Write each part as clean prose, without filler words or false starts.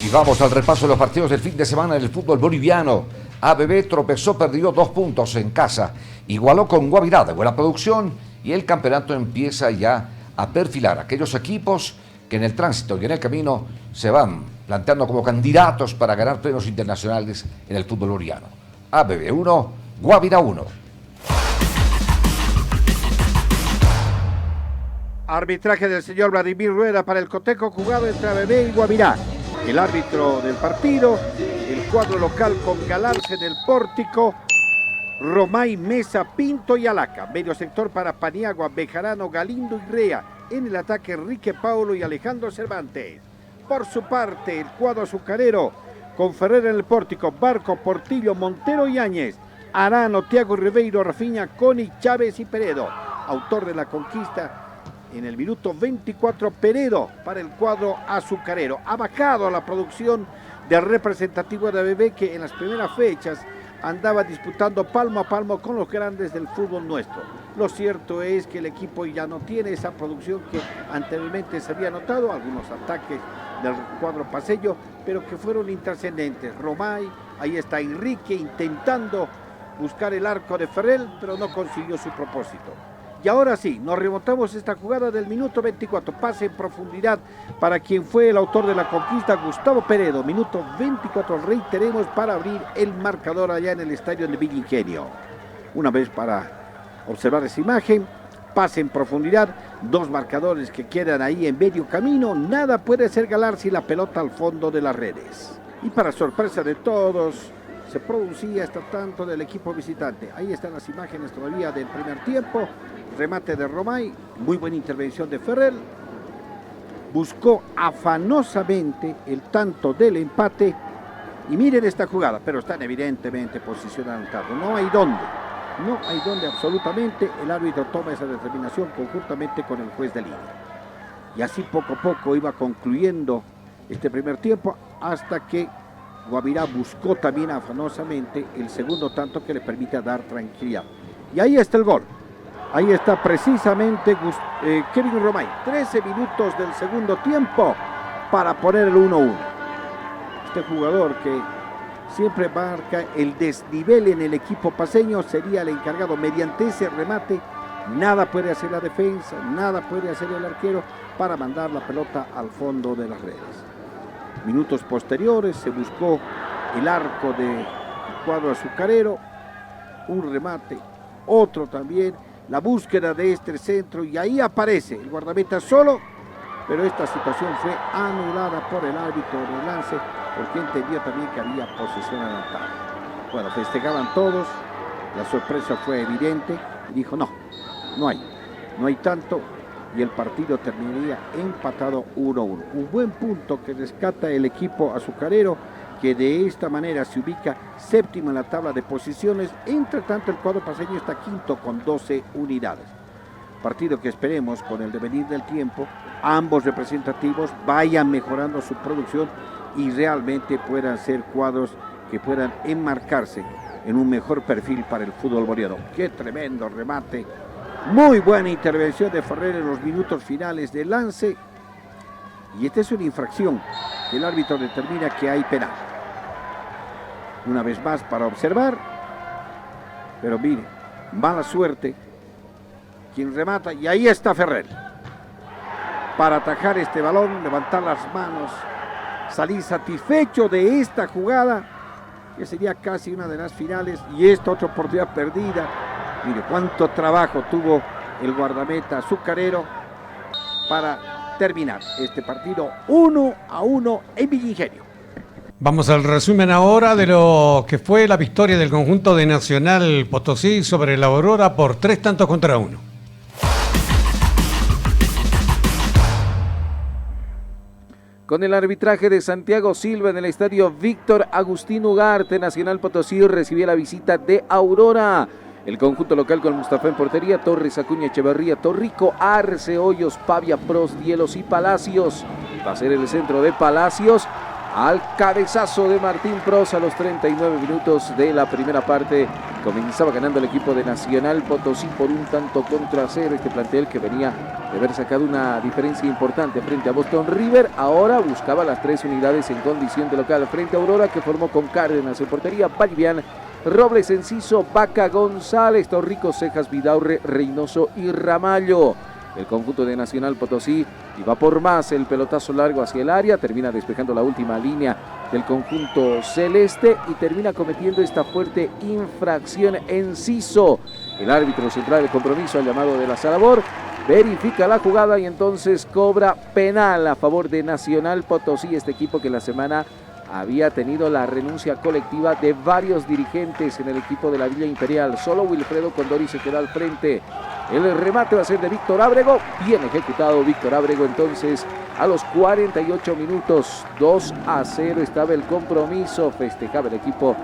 Y vamos al repaso de los partidos del fin de semana del fútbol boliviano. ABB tropezó, perdió 2 puntos en casa. Igualó con Guavirá de buena producción y el campeonato empieza ya a perfilar aquellos equipos que en el tránsito y en el camino se van planteando como candidatos para ganar premios internacionales en el fútbol boliviano. ABB 1, Guavirá 1. Arbitraje del señor Vladimir Rueda para el cotejo jugado entre ABB y Guavirá. El árbitro del partido, el cuadro local con Galarza en el pórtico, Romay, Mesa, Pinto y Alaca. Medio sector para Paniagua, Bejarano, Galindo y Rea. En el ataque Enrique Paulo y Alejandro Cervantes. Por su parte, el cuadro azucarero con Ferrer en el pórtico, Barco, Portillo, Montero y Áñez. Arano, Tiago Ribeiro, Rafiña, Coni, Chávez y Peredo. Autor de la conquista en el minuto 24, Peredo para el cuadro azucarero. Ha bajado la producción del representativo de ABB que en las primeras fechas andaba disputando palmo a palmo con los grandes del fútbol nuestro. Lo cierto es que el equipo ya no tiene esa producción que anteriormente se había notado, algunos ataques del cuadro paceño, pero que fueron intrascendentes. Romay, ahí está Enrique intentando buscar el arco de Ferrell, pero no consiguió su propósito. Y ahora sí, nos remontamos esta jugada del minuto 24, pase en profundidad para quien fue el autor de la conquista, Gustavo Peredo. Minuto 24, reiteremos, para abrir el marcador allá en el estadio de Villa Ingenio. Una vez para observar esa imagen, pase en profundidad, 2 marcadores que quedan ahí en medio camino, nada puede hacer Galarza y la pelota al fondo de las redes. Y para sorpresa de todos, se producía hasta tanto del equipo visitante. Ahí están las imágenes todavía del primer tiempo. Remate de Romay, muy buena intervención de Ferrer. Buscó afanosamente el tanto del empate. Y miren esta jugada, pero están evidentemente posicionados. No hay dónde absolutamente. El árbitro toma esa determinación conjuntamente con el juez de línea. Y así poco a poco iba concluyendo este primer tiempo hasta que Guavirá buscó también afanosamente el segundo tanto que le permita dar tranquilidad. Y ahí está el gol. Ahí está precisamente Kevin Romay. 13 minutos del segundo tiempo para poner el 1-1. Este jugador que siempre marca el desnivel en el equipo paceño sería el encargado. Mediante ese remate, nada puede hacer la defensa, nada puede hacer el arquero para mandar la pelota al fondo de las redes. Minutos posteriores se buscó el arco del cuadro azucarero, un remate, otro también, la búsqueda de este centro y ahí aparece el guardameta solo, pero esta situación fue anulada por el árbitro del lance porque entendió también que había posesión adelantada. Bueno, festejaban todos, la sorpresa fue evidente y dijo no hay tanto. Y el partido terminaría empatado 1-1. Un buen punto que rescata el equipo azucarero, que de esta manera se ubica séptimo en la tabla de posiciones. Entre tanto, el cuadro paceño está quinto con 12 unidades. Partido que esperemos con el devenir del tiempo, ambos representativos vayan mejorando su producción y realmente puedan ser cuadros que puedan enmarcarse en un mejor perfil para el fútbol boliviano. ¡Qué tremendo remate! Muy buena intervención de Ferrer en los minutos finales del lance. Y esta es una infracción que el árbitro determina que hay penal. Una vez más para observar. Pero mire, mala suerte. Quien remata, y ahí está Ferrer. Para atajar este balón, levantar las manos, salir satisfecho de esta jugada, que sería casi una de las finales, y esta otra oportunidad perdida. Mire cuánto trabajo tuvo el guardameta azucarero para terminar este partido 1-1 en Villa Ingenio. Vamos al resumen ahora de lo que fue la victoria del conjunto de Nacional Potosí sobre la Aurora por 3-1. Con el arbitraje de Santiago Silva en el estadio Víctor Agustín Ugarte, Nacional Potosí recibió la visita de Aurora. El conjunto local con Mustafa en portería, Torres, Acuña, Echeverría, Torrico, Arce, Hoyos, Pavia, Prost, Dielos y Palacios. Va a ser el centro de Palacios. al cabezazo de Martín Pros a los 39 minutos de la primera parte. Comenzaba ganando el equipo de Nacional Potosí por 1-0. Este plantel que venía de haber sacado una diferencia importante frente a Boston River, ahora buscaba las 3 unidades en condición de local frente a Aurora, que formó con Cárdenas en portería, Vallivian, Robles, Enciso, Vaca, González, Torrico, Cejas, Vidaurre, Reynoso y Ramallo. El conjunto de Nacional Potosí iba por más, el pelotazo largo hacia el área, termina despejando la última línea del conjunto celeste y termina cometiendo esta fuerte infracción Enciso. El árbitro central del compromiso, al llamado de la Salabor, verifica la jugada y entonces cobra penal a favor de Nacional Potosí, este equipo que la semana había tenido la renuncia colectiva de varios dirigentes en el equipo de la Villa Imperial. Solo Wilfredo Condori se queda al frente. El remate va a ser de Víctor Ábrego, bien ejecutado Víctor Ábrego. Entonces a los 48 minutos, 2-0 estaba el compromiso, festejaba el equipo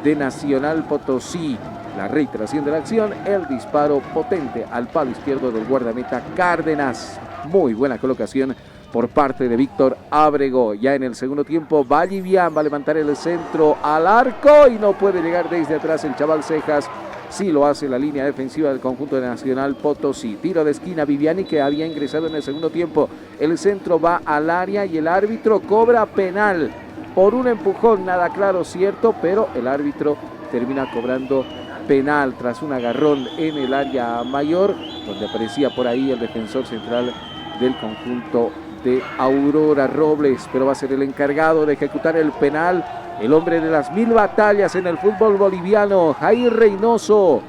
de Nacional Potosí. La reiteración de la acción, el disparo potente al palo izquierdo del guardameta Cárdenas. Muy buena colocación por parte de Víctor Ábrego. Ya en el segundo tiempo, Vallivian va a levantar el centro al arco y no puede llegar desde atrás el chaval Cejas. Sí lo hace la línea defensiva del conjunto de Nacional Potosí. Tiro de esquina, Viviani, que había ingresado en el segundo tiempo. El centro va al área y el árbitro cobra penal por un empujón, nada claro, cierto, pero el árbitro termina cobrando penal tras un agarrón en el área mayor, donde aparecía por ahí el defensor central del conjunto de Aurora, Robles, pero va a ser el encargado de ejecutar el penal, el hombre de las 1000 batallas en el fútbol boliviano, Jair Reynoso.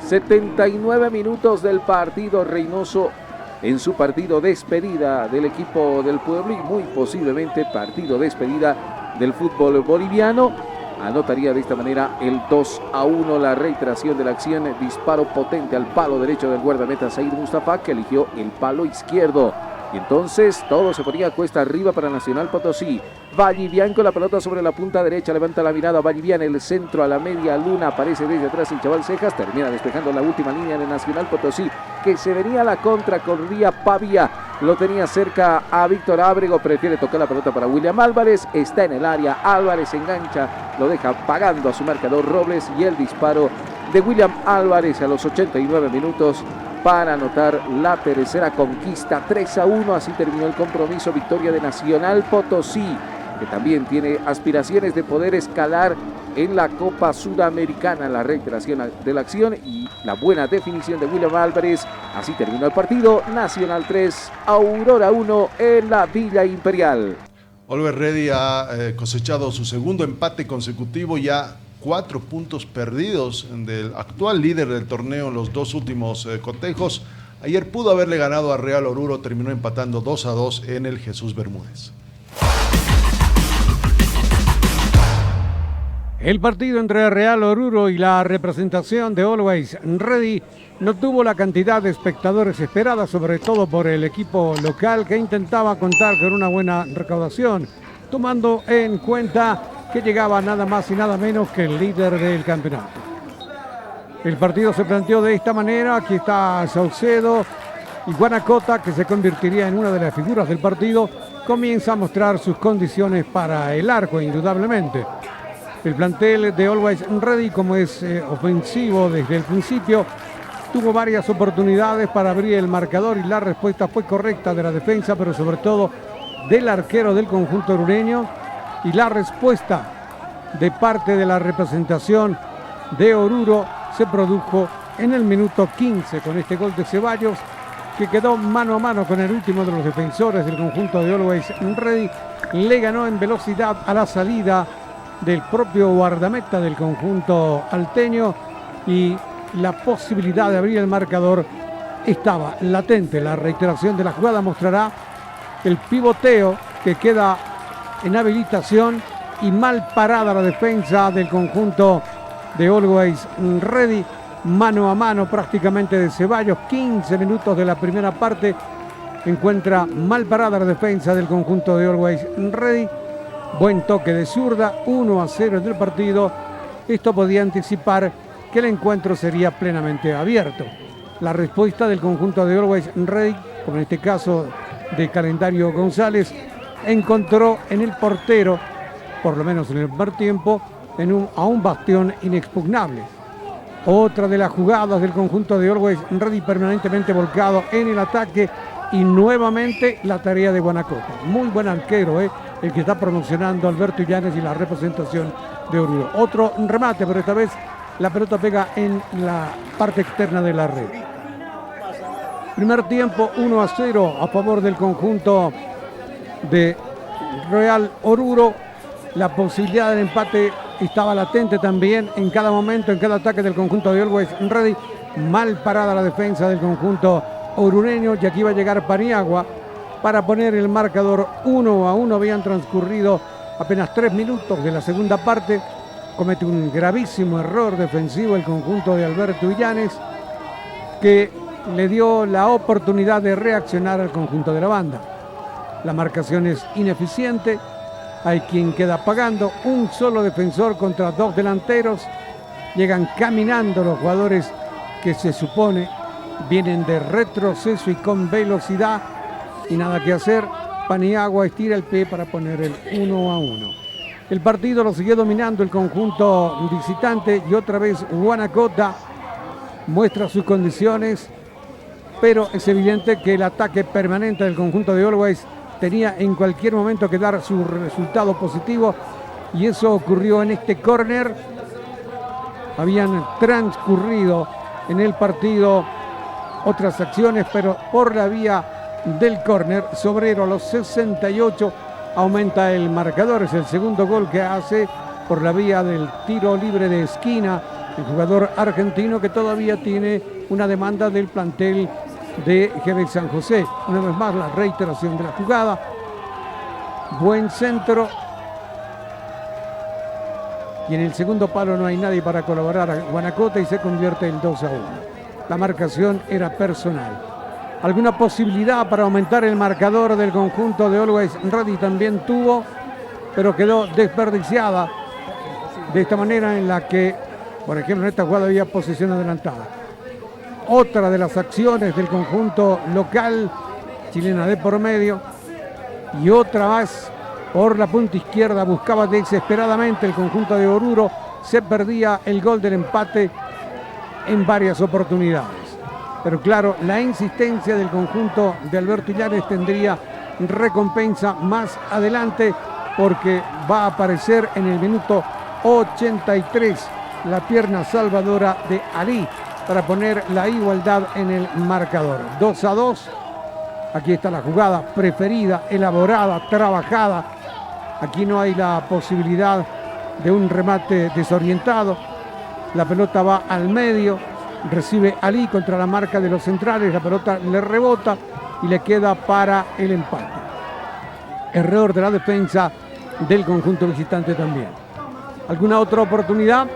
79 minutos del partido, Reynoso en su partido despedida del equipo del pueblo y muy posiblemente partido despedida del fútbol boliviano. Anotaría de esta manera el 2-1, la reiteración de la acción, disparo potente al palo derecho del guardameta Said Mustafa, que eligió el palo izquierdo. Y entonces todo se ponía cuesta arriba para Nacional Potosí. Vallivian con la pelota sobre la punta derecha, levanta la mirada Vallivian, el centro a la media luna, aparece desde atrás el chaval Cejas, termina despejando la última línea de Nacional Potosí, que se venía a la contra, corría Pavia, lo tenía cerca a Víctor Ábrego, prefiere tocar la pelota para William Álvarez, está en el área, Álvarez engancha, lo deja pagando a su marcador Robles y el disparo de William Álvarez a los 89 minutos para anotar la tercera conquista. 3-1, así terminó el compromiso, victoria de Nacional Potosí, que también tiene aspiraciones de poder escalar en la Copa Sudamericana. La reiteración de la acción y la buena definición de William Álvarez. Así terminó el partido. Nacional 3, Aurora 1 en la Villa Imperial. Always Ready ha cosechado su segundo empate consecutivo, ya 4 puntos perdidos del actual líder del torneo en los 2 últimos cotejos. Ayer pudo haberle ganado a Real Oruro, terminó empatando 2-2 en el Jesús Bermúdez. El partido entre Real Oruro y la representación de Always Ready no tuvo la cantidad de espectadores esperada, sobre todo por el equipo local, que intentaba contar con una buena recaudación, tomando en cuenta que llegaba nada más y nada menos que el líder del campeonato. El partido se planteó de esta manera. Aquí está Saucedo y Guanacota, que se convertiría en una de las figuras del partido, comienza a mostrar sus condiciones para el arco, indudablemente. El plantel de Always Ready, como es ofensivo desde el principio, tuvo varias oportunidades para abrir el marcador y la respuesta fue correcta de la defensa, pero sobre todo del arquero del conjunto orureño, y la respuesta de parte de la representación de Oruro se produjo en el minuto 15 con este gol de Ceballos, que quedó mano a mano con el último de los defensores del conjunto de Always Ready. Le ganó en velocidad a la salida del propio guardameta del conjunto alteño y la posibilidad de abrir el marcador estaba latente. La reiteración de la jugada mostrará el pivoteo que queda en habilitación y mal parada la defensa del conjunto de Always Ready, mano a mano prácticamente de Ceballos. 15 minutos de la primera parte, encuentra mal parada la defensa del conjunto de Always Ready. Buen toque de zurda, 1-0 en el partido. Esto podía anticipar que el encuentro sería plenamente abierto. La respuesta del conjunto de Always Ready, como en este caso de Calendario González, encontró en el portero, por lo menos en el primer tiempo, a un bastión inexpugnable. Otra de las jugadas del conjunto de Always Ready permanentemente volcado en el ataque y nuevamente la tarea de Guanacosta. Muy buen arquero, el que está promocionando Alberto Illanes y la representación de Oruro. Otro remate, pero esta vez la pelota pega en la parte externa de la red. Primer tiempo 1-0 a favor del conjunto de Real Oruro. La posibilidad del empate estaba latente también en cada momento, en cada ataque del conjunto de Always Ready. Mal parada la defensa del conjunto orureño y aquí va a llegar Paniagua para poner el marcador 1-1. Habían transcurrido apenas 3 minutos de la segunda parte. Comete un gravísimo error defensivo el conjunto de Alberto Illanes, que le dio la oportunidad de reaccionar al conjunto de la banda. La marcación es ineficiente, hay quien queda pagando, un solo defensor contra 2 delanteros. Llegan caminando los jugadores que se supone vienen de retroceso y con velocidad, y nada que hacer. Paniagua estira el pie para poner el 1-1. El partido lo siguió dominando el conjunto visitante y otra vez Guanacosta muestra sus condiciones, pero es evidente que el ataque permanente del conjunto de Always tenía en cualquier momento que dar su resultado positivo, y eso ocurrió en este córner. Habían transcurrido en el partido otras acciones, pero por la vía del córner, Sobrero a los 68 aumenta el marcador. Es el segundo gol que hace por la vía del tiro libre de esquina el jugador argentino, que todavía tiene una demanda del plantel de GB San José. Una vez más la reiteración de la jugada. Buen centro. Y en el segundo palo no hay nadie para colaborar a Guanacosta y se convierte en 2-1. La marcación era personal. Alguna posibilidad para aumentar el marcador del conjunto de Always Ready también tuvo, pero quedó desperdiciada de esta manera, en la que, por ejemplo, en esta jugada había posición adelantada. Otra de las acciones del conjunto local, chilena de por medio, y otra más por la punta izquierda. Buscaba desesperadamente el conjunto de Oruro, se perdía el gol del empate en varias oportunidades. Pero claro, la insistencia del conjunto de Alberto Illanes tendría recompensa más adelante, porque va a aparecer en el minuto 83 la pierna salvadora de Ali para poner la igualdad en el marcador. 2-2. Aquí está la jugada preferida, elaborada, trabajada. Aquí no hay la posibilidad de un remate desorientado. La pelota va al medio, recibe Ali contra la marca de los centrales, la pelota le rebota y le queda para el empate. Error de la defensa del conjunto visitante también. ¿Alguna otra oportunidad?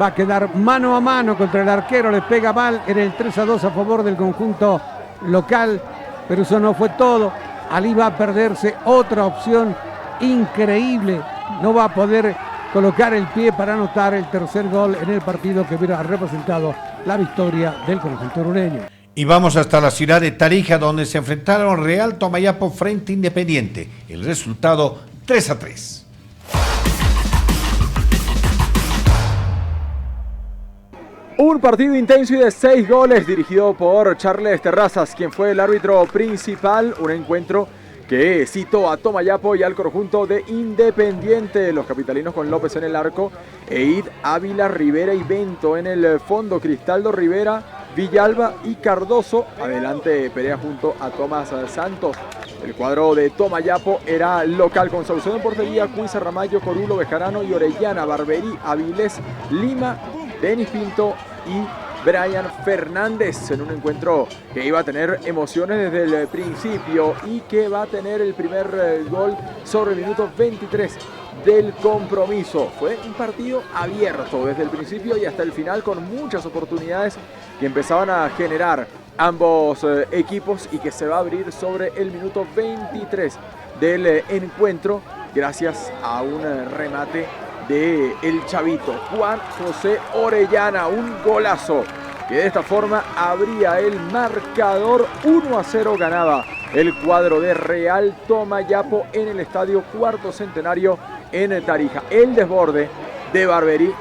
Va a quedar mano a mano contra el arquero, le pega mal. Era el 3-2 a favor del conjunto local, pero eso no fue todo. Ali va a perderse otra opción increíble, no va a poder colocar el pie para anotar el tercer gol en el partido que hubiera representado la victoria del conjunto orureño. Y vamos hasta la ciudad de Tarija, donde se enfrentaron Real Tomayapo frente a Independiente. El resultado 3-3. Un partido intenso y de 6 goles, dirigido por Charles Terrazas, quien fue el árbitro principal. Un encuentro que citó a Tomayapo y al conjunto de Independiente. Los capitalinos con López en el arco, Eid, Ávila, Rivera y Bento en el fondo. Cristaldo, Rivera, Villalba y Cardoso. Adelante Perea junto a Tomás Santos. El cuadro de Tomayapo era local, con Saucedo en portería, Cuiza, Ramallo, Corulo, Bejarano y Orellana, Barberí, Avilés, Lima, Denis Pinto y Brian Fernández, en un encuentro que iba a tener emociones desde el principio y que va a tener el primer gol sobre el minuto 23 del compromiso. Fue un partido abierto desde el principio y hasta el final, con muchas oportunidades que empezaban a generar ambos equipos, y que se va a abrir sobre el minuto 23 del encuentro gracias a un remate de el chavito Juan José Orellana, un golazo que de esta forma abría el marcador. 1-0 ganaba el cuadro de Real Tomayapo en el estadio Cuarto Centenario en Tarija. El desborde de Barberí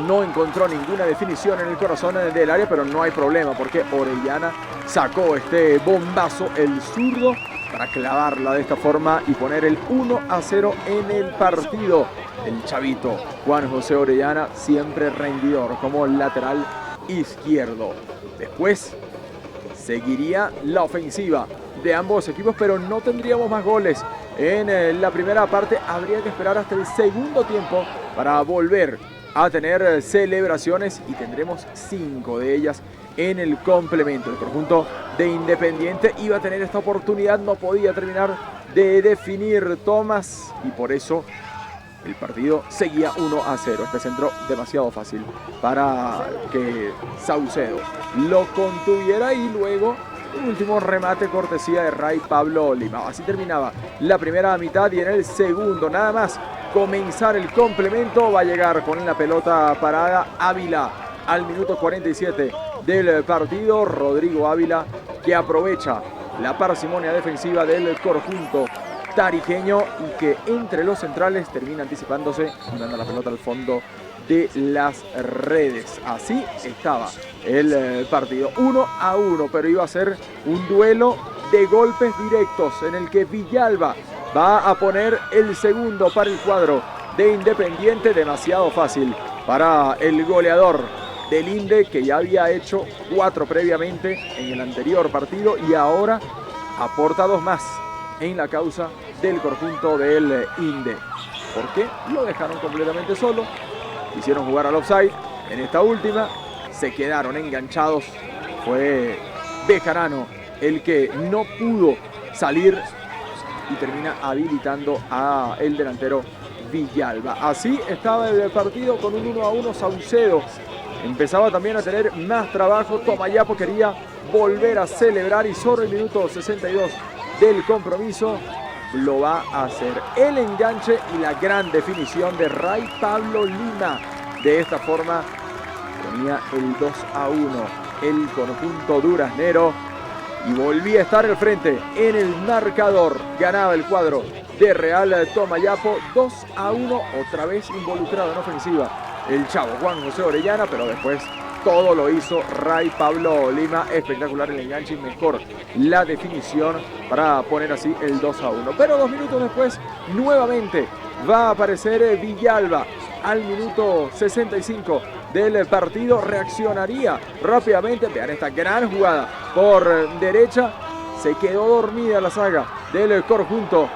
no encontró ninguna definición en el corazón del área, pero no hay problema porque Orellana sacó este bombazo, el zurdo, para clavarla de esta forma y poner el 1-0 en el partido. El chavito Juan José Orellana, siempre rendidor como lateral izquierdo. Después seguiría la ofensiva de ambos equipos, pero no tendríamos más goles en la primera parte. Habría que esperar hasta el segundo tiempo para volver a tener celebraciones y tendremos 5 de ellas en el complemento. El conjunto de Independiente iba a tener esta oportunidad, no podía terminar de definir Tomás y por eso el partido seguía 1-0. Este centro demasiado fácil para que Saucedo lo contuviera y luego un último remate cortesía de Ray Pablo Lima. Así terminaba la primera mitad y en el segundo nada más comenzar el complemento va a llegar con la pelota parada Ávila al minuto 47 del partido. Rodrigo Ávila, que aprovecha la parsimonia defensiva del conjunto tarijeño y que entre los centrales termina anticipándose y manda la pelota al fondo de las redes. Así estaba el partido 1-1, pero iba a ser un duelo de golpes directos en el que Villalba va a poner el segundo para el cuadro de Independiente. Demasiado fácil para el goleador del Inde, que ya había hecho 4 previamente en el anterior partido y ahora aporta 2 más en la causa del conjunto del Inde. Porque lo dejaron completamente solo, quisieron jugar al offside en esta última, se quedaron enganchados. Fue Bejarano el que no pudo salir y termina habilitando a el delantero Villalba. Así estaba el partido con un 1-1. Saucedo empezaba también a tener más trabajo. Tomayapo quería volver a celebrar y sobre el minuto 62 del compromiso lo va a hacer. El enganche y la gran definición de Ray Pablo Lima. De esta forma ponía el 2-1 el conjunto duraznero y volvía a estar al frente en el marcador. Ganaba el cuadro de Real Tomayapo 2-1, otra vez involucrado en ofensiva el chavo Juan José Orellana, pero después todo lo hizo Ray Pablo Lima. Espectacular el enganche y mejor la definición para poner así el 2-1. Pero 2 minutos después nuevamente va a aparecer Villalba al minuto 65 del partido. Reaccionaría rápidamente. Vean esta gran jugada por derecha. Se quedó dormida la saga del conjunto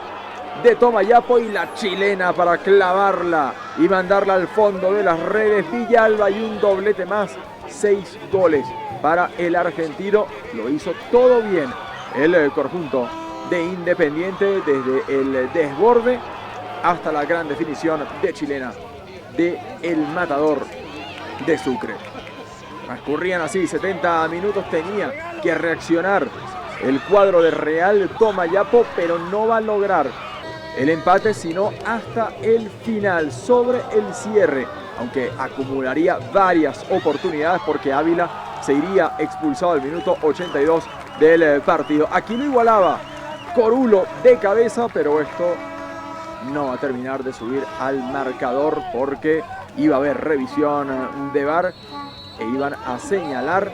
de Tomayapo y la chilena para clavarla y mandarla al fondo de las redes. Villalba y un doblete más. 6 goles para el argentino. Lo hizo todo bien el conjunto de Independiente, desde el desborde hasta la gran definición de chilena de el matador de Sucre. Transcurrían así 70 minutos. Tenía que reaccionar el cuadro de Real Tomayapo, pero no va a lograr el empate sino hasta el final, sobre el cierre, aunque acumularía varias oportunidades porque Ávila se iría expulsado al minuto 82 del partido. Aquí lo igualaba Corulo de cabeza, pero esto no va a terminar de subir al marcador porque iba a haber revisión de VAR e iban a señalar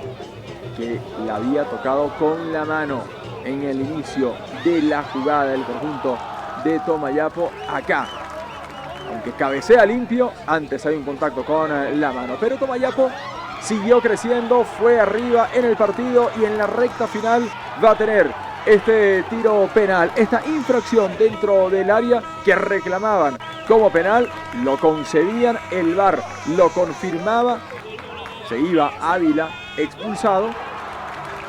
que la había tocado con la mano en el inicio de la jugada del conjunto de Tomayapo. Acá, aunque cabecea limpio, antes hay un contacto con la mano, pero Tomayapo siguió creciendo, fue arriba en el partido y en la recta final va a tener este tiro penal, esta infracción dentro del área que reclamaban como penal. Lo concedían, el VAR lo confirmaba, se iba Ávila expulsado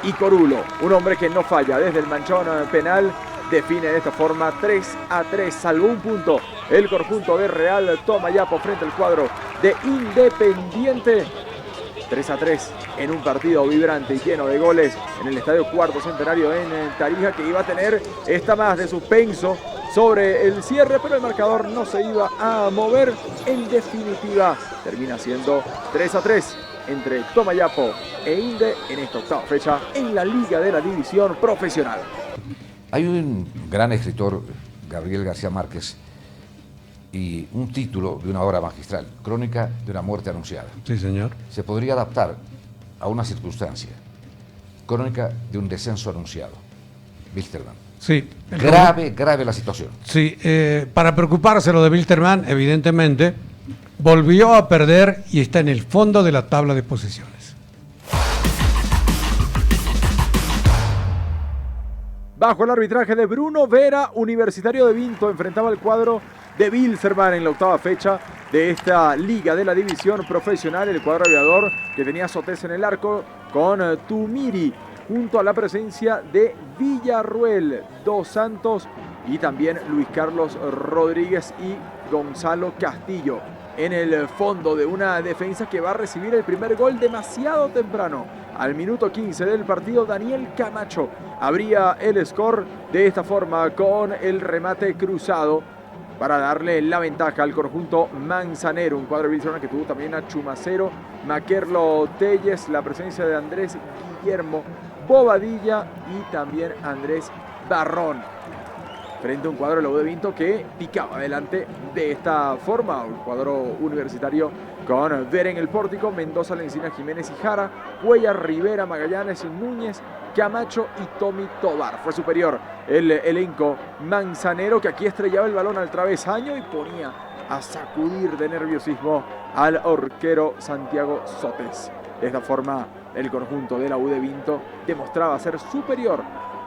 y Corulo, un hombre que no falla desde el manchón penal, define de esta forma 3-3. Salvó un punto el conjunto de Real Tomayapo frente al cuadro de Independiente. 3-3 en un partido vibrante y lleno de goles en el estadio Cuarto Centenario en Tarija, que iba a tener esta más de suspenso sobre el cierre, pero el marcador no se iba a mover. En definitiva, termina siendo 3-3 entre Tomayapo e Inde en esta octava fecha en la Liga de la División Profesional. Hay un gran escritor, Gabriel García Márquez, y un título de una obra magistral, Crónica de una muerte anunciada. Sí, señor. Se podría adaptar a una circunstancia, Crónica de un descenso anunciado. Wilstermann. Sí. Grave la situación. Sí, para preocuparse lo de Wilstermann, evidentemente, volvió a perder y está en el fondo de la tabla de posiciones. Bajo el arbitraje de Bruno Vera, Universitario de Vinto enfrentaba al cuadro de Wilstermann en la octava fecha de esta liga de la división profesional. El cuadro aviador que tenía Sotés en el arco con Tumiri, junto a la presencia de Villarruel, Dos Santos y también Luis Carlos Rodríguez y Gonzalo Castillo. En el fondo de una defensa que va a recibir el primer gol demasiado temprano. Al minuto 15 del partido, Daniel Camacho abría el score de esta forma con el remate cruzado para darle la ventaja al conjunto manzanero. Un cuadro de Wilstermann que tuvo también a Chumacero, Maquerlo Telles, la presencia de Andrés Guillermo Bobadilla y también Andrés Barrón. Frente a un cuadro de la U de Vinto que picaba adelante de esta forma. Un cuadro universitario con Vera en el pórtico, Mendoza, Lencina, Jiménez y Jara, Cuellar, Rivera, Magallanes, Núñez, Camacho y Tommy Tobar. Fue superior el elenco manzanero que aquí estrellaba el balón al travesaño y ponía a sacudir de nerviosismo al arquero Santiago Sotés. De esta forma el conjunto de la U de Vinto demostraba ser superior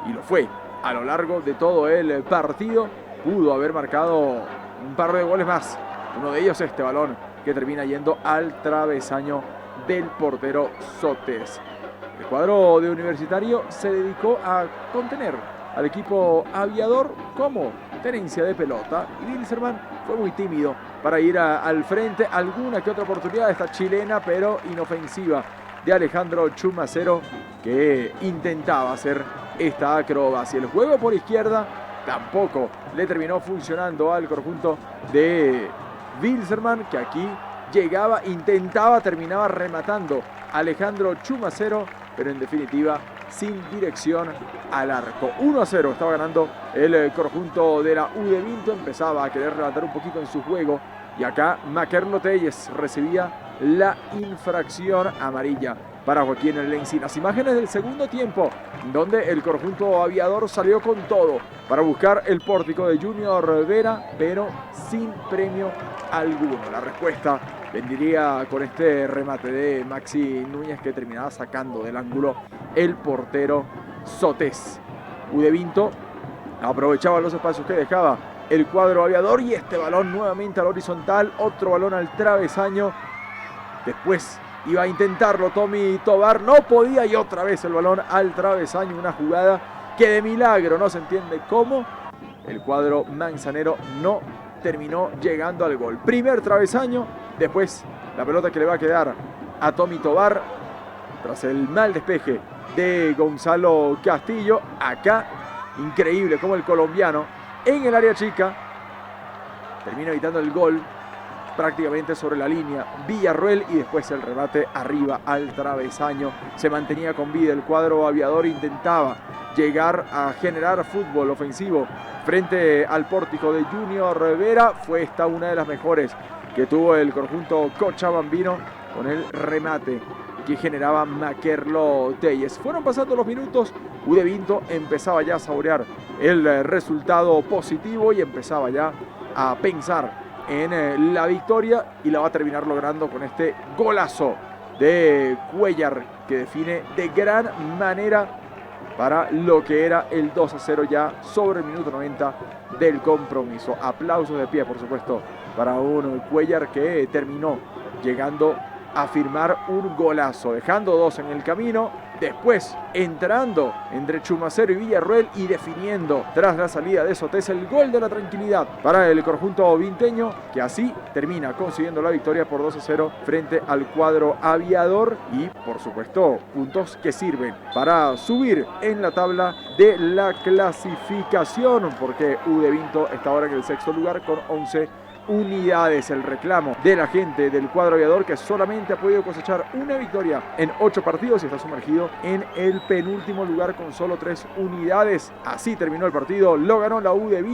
y lo fue. A lo largo de todo el partido pudo haber marcado un par de goles más. Uno de ellos este balón que termina yendo al travesaño del portero Sotés. El cuadro de Universitario se dedicó a contener al equipo aviador como tenencia de pelota. Y Wilstermann fue muy tímido para ir al frente. Alguna que otra oportunidad esta chilena, pero inofensiva, de Alejandro Chumacero, que intentaba hacer esta acrobacia. El juego por izquierda tampoco le terminó funcionando al conjunto de Wilstermann, que aquí llegaba, intentaba, terminaba rematando Alejandro Chumacero, pero en definitiva sin dirección al arco. 1-0 estaba ganando el conjunto de la U de Vinto. Empezaba a querer levantar un poquito en su juego y acá Maquerlo Telles recibía la infracción amarilla para Joaquín Lencinas. Imágenes del segundo tiempo, donde el conjunto aviador salió con todo para buscar el pórtico de Junior Vera, pero sin premio alguno. La respuesta vendría con este remate de Maxi Núñez, que terminaba sacando del ángulo el portero Sotés. U de Vinto aprovechaba los espacios que dejaba el cuadro aviador y este balón nuevamente al horizontal, otro balón al travesaño. Después iba a intentarlo Tommy Tobar, no podía, y otra vez el balón al travesaño. Una jugada que de milagro, no se entiende cómo, el cuadro manzanero no terminó llegando al gol. Primer travesaño, después la pelota que le va a quedar a Tommy Tobar tras el mal despeje de Gonzalo Castillo. Acá, increíble como el colombiano en el área chica termina evitando el gol prácticamente sobre la línea. Villarruel, y después el remate arriba al travesaño. Se mantenía con vida el cuadro aviador, intentaba llegar a generar fútbol ofensivo frente al pórtico de Junior Rivera. Fue esta una de las mejores que tuvo el conjunto cochabambino con el remate que generaba Maquerlo Telles. Fueron pasando los minutos, U de Vinto empezaba ya a saborear el resultado positivo y empezaba ya a pensar en la victoria, y la va a terminar logrando con este golazo de Cuellar, que define de gran manera para lo que era el 2-0 ya sobre el minuto 90 del compromiso. Aplausos de pie, por supuesto, para un Cuellar que terminó llegando a firmar un golazo, dejando dos en el camino, después entrando entre Chumacero y Villarruel y definiendo tras la salida de Sotés el gol de la tranquilidad para el conjunto vinteño, que así termina consiguiendo la victoria por 2-0 frente al cuadro aviador, y por supuesto puntos que sirven para subir en la tabla de la clasificación, porque U de Vinto está ahora en el sexto lugar con 11 unidades. El reclamo de la gente del cuadro aviador, que solamente ha podido cosechar una victoria en 8 partidos y está sumergido en el penúltimo lugar con solo 3 unidades. Así terminó el partido, lo ganó la U de Villa.